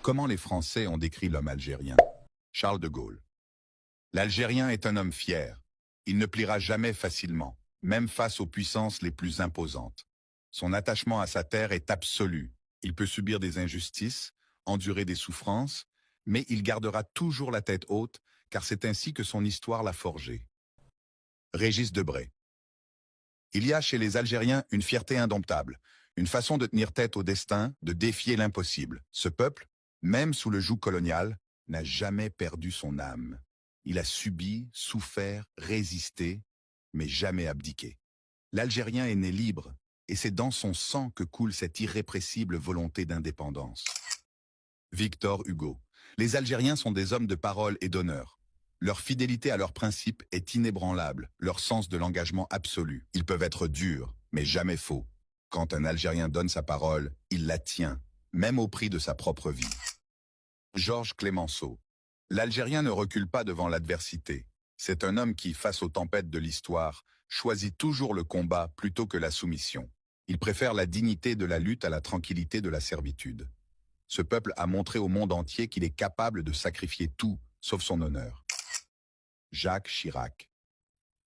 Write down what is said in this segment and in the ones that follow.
Comment les Français ont décrit l'homme algérien? Charles de Gaulle. L'Algérien est un homme fier. Il ne pliera jamais facilement, même face aux puissances les plus imposantes. Son attachement à sa terre est absolu. Il peut subir des injustices, endurer des souffrances, mais il gardera toujours la tête haute, car c'est ainsi que son histoire l'a forgé. Régis Debray. Il y a chez les Algériens une fierté indomptable, une façon de tenir tête au destin, de défier l'impossible. Ce peuple, même sous le joug colonial, n'a jamais perdu son âme. Il a subi, souffert, résisté, mais jamais abdiqué. L'Algérien est né libre, et c'est dans son sang que coule cette irrépressible volonté d'indépendance. Victor Hugo. Les Algériens sont des hommes de parole et d'honneur. Leur fidélité à leurs principes est inébranlable, leur sens de l'engagement absolu. Ils peuvent être durs, mais jamais faux. Quand un Algérien donne sa parole, il la tient, même au prix de sa propre vie. Georges Clemenceau. L'Algérien ne recule pas devant l'adversité. C'est un homme qui, face aux tempêtes de l'histoire, choisit toujours le combat plutôt que la soumission. Il préfère la dignité de la lutte à la tranquillité de la servitude. Ce peuple a montré au monde entier qu'il est capable de sacrifier tout, sauf son honneur. Jacques Chirac.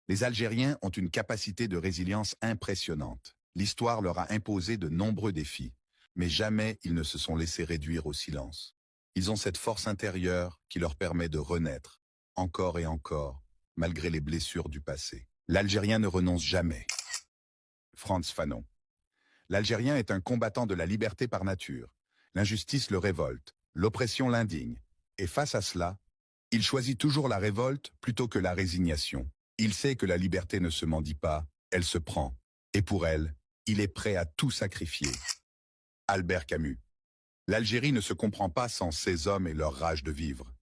Les Algériens ont une capacité de résilience impressionnante. L'histoire leur a imposé de nombreux défis, mais jamais ils ne se sont laissés réduire au silence. Ils ont cette force intérieure qui leur permet de renaître, encore et encore, malgré les blessures du passé. L'Algérien ne renonce jamais. Frantz Fanon. L'Algérien est un combattant de la liberté par nature. L'injustice le révolte, l'oppression l'indigne. Et face à cela, il choisit toujours la révolte plutôt que la résignation. Il sait que la liberté ne se mendie pas, elle se prend. Et pour elle, il est prêt à tout sacrifier. Albert Camus. L'Algérie ne se comprend pas sans ses hommes et leur rage de vivre.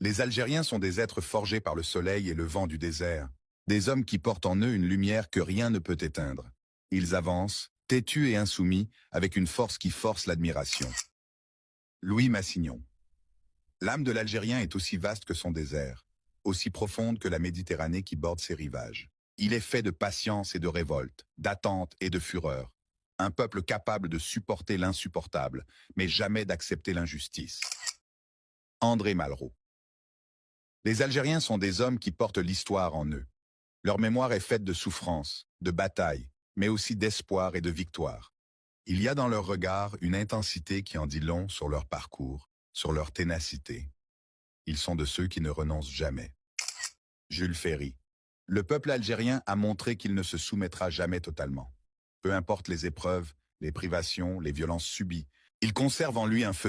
Les Algériens sont des êtres forgés par le soleil et le vent du désert, des hommes qui portent en eux une lumière que rien ne peut éteindre. Ils avancent, têtus et insoumis, avec une force qui force l'admiration. Louis Massignon. L'âme de l'Algérien est aussi vaste que son désert, aussi profonde que la Méditerranée qui borde ses rivages. Il est fait de patience et de révolte, d'attente et de fureur. Un peuple capable de supporter l'insupportable, mais jamais d'accepter l'injustice. André Malraux. Les Algériens sont des hommes qui portent l'histoire en eux. Leur mémoire est faite de souffrances, de batailles, mais aussi d'espoir et de victoire. Il y a dans leur regard une intensité qui en dit long sur leur parcours, sur leur ténacité. Ils sont de ceux qui ne renoncent jamais. Jules Ferry. Le peuple algérien a montré qu'il ne se soumettra jamais totalement. Peu importe les épreuves, les privations, les violences subies, il conserve en lui un feu